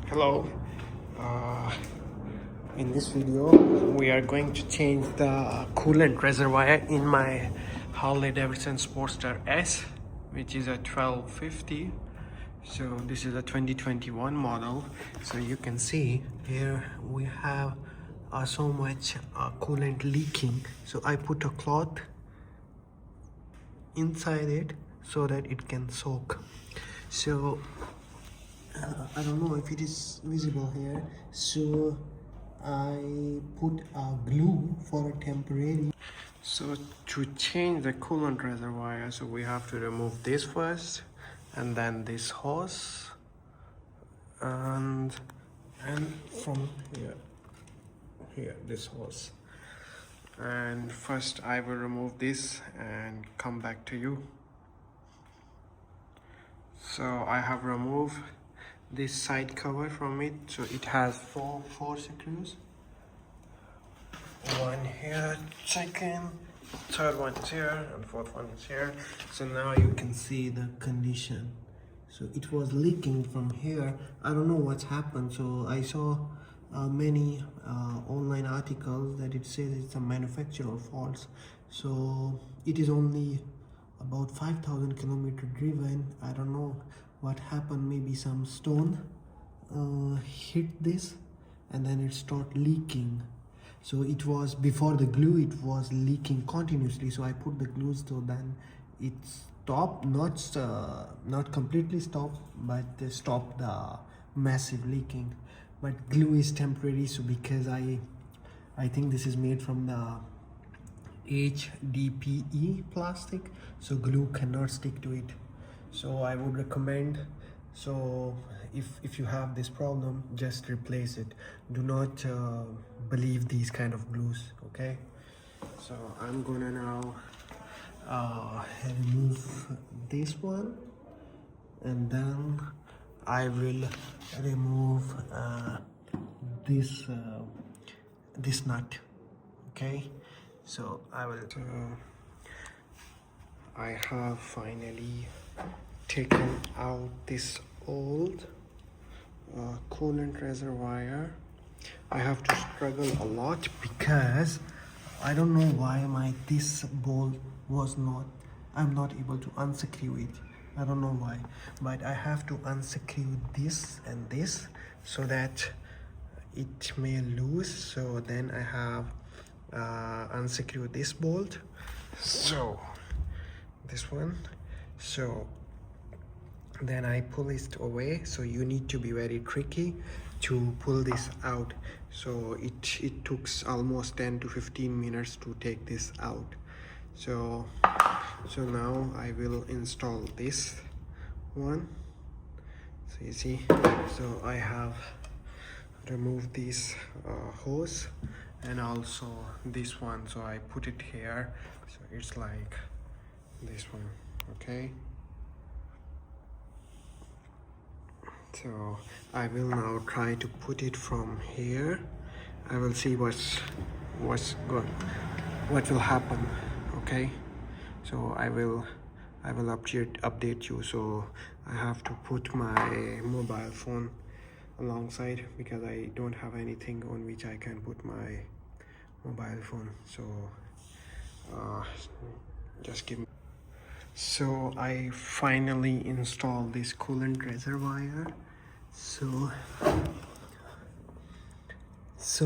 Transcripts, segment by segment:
Hello. Uh, in this video, we are going to change the coolant reservoir in my Harley Davidson Sportster S, which is a 1250. So this is a 2021 model. So you can see here we have so much coolant leaking. So I put a cloth inside it so that it can soak. So I don't know if it is visible here, so I put a glue for a temporary. So to change the coolant reservoir, so we have to remove this first and then this hose and from here this hose. And first I will remove this and come back to you. So I have removed this side cover from it. So it has four screws, one here, second, third one is here, and fourth one is here. So now you can see the condition. So it was leaking from here. I don't know what's happened. So I saw many online articles that it says it's a manufacturer fault. So it is only about 5,000 kilometers driven. I don't know what happened. Maybe some stone hit this and then it started leaking. So it was before the glue, it was leaking continuously. So I put the glue, so then it stopped, not completely stopped, but stopped the massive leaking. But glue is temporary, so because I think this is made from the HDPE plastic, so glue cannot stick to it. So I would recommend, so if you have this problem, just replace it. Do not believe these kind of glues, okay? So I'm gonna now remove this one, and then I will remove this this nut, okay? So I have finally taken out this old coolant reservoir. I have to struggle a lot because I don't know why this bolt was not, I'm not able to unscrew it. I don't know why, but I have to unscrew this and this so that it may loose. So then I have unscrew this bolt, so this one, so then I pull it away. So you need to be very tricky to pull this out. So it took almost 10 to 15 minutes to take this out. So now I will install this one. So you see, so I have removed this hose and also this one. So I put it here, so it's like this one, okay? So I will now try to put it from here. I will see what will happen, okay? So I will update you. So I have to put my mobile phone alongside because I don't have anything on which I can put my mobile phone. So just give me. So I finally installed this coolant reservoir. So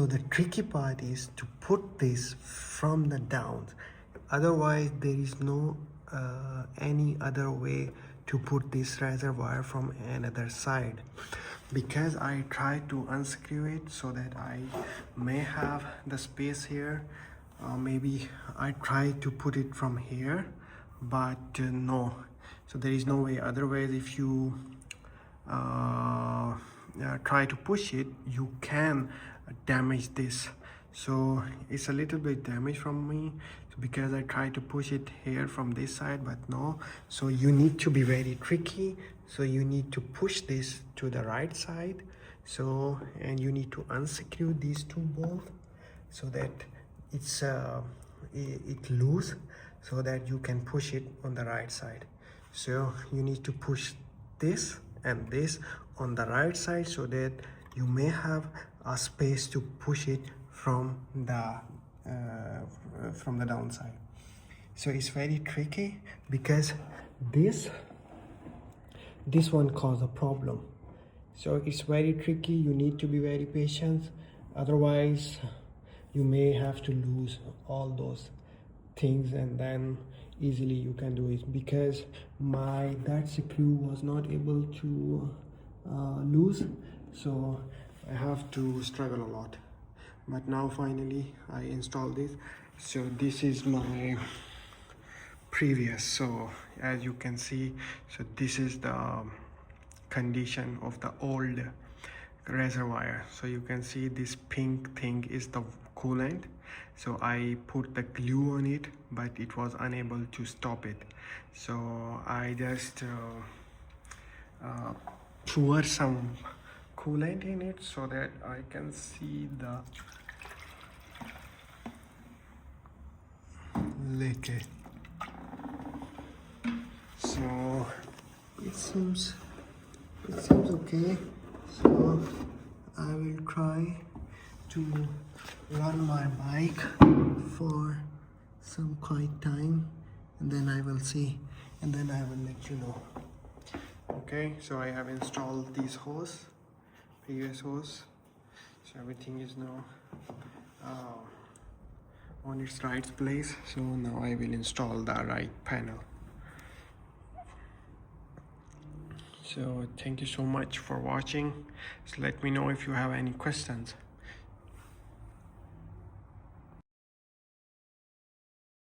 the tricky part is to put this from the down. Otherwise there is no any other way to put this reservoir from another side, because I tried to unscrew it so that I may have the space here. Maybe I tried to put it from here, but no. So there is no way. Otherwise, if you try to push it, you can damage this. So it's a little bit damaged from me because I tried to push it here from this side, but no. So you need to be very tricky. So you need to push this to the right side. So, and you need to unscrew these two bolts so that it's it loose, so that you can push it on the right side. So you need to push this and this on the right side so that you may have a space to push it from the downside. So it's very tricky because this one caused a problem. So it's very tricky. You need to be very patient, otherwise you may have to lose all those things, and then easily you can do it. Because that screw was not able to loose, so I have to struggle a lot. But now finally I installed this. So this is my previous, so as you can see, so this is the condition of the old reservoir. So you can see this pink thing is the coolant. So I put the glue on it, but it was unable to stop it. So I just pour some coolant in it so that I can see the leak. So it seems okay. So I will try to run my bike for some quiet time, and then I will see, and then I will let you know. Okay, so I have installed these previous hose, so everything is now on its right place. So now I will install the right panel. So thank you so much for watching. So let me know if you have any questions.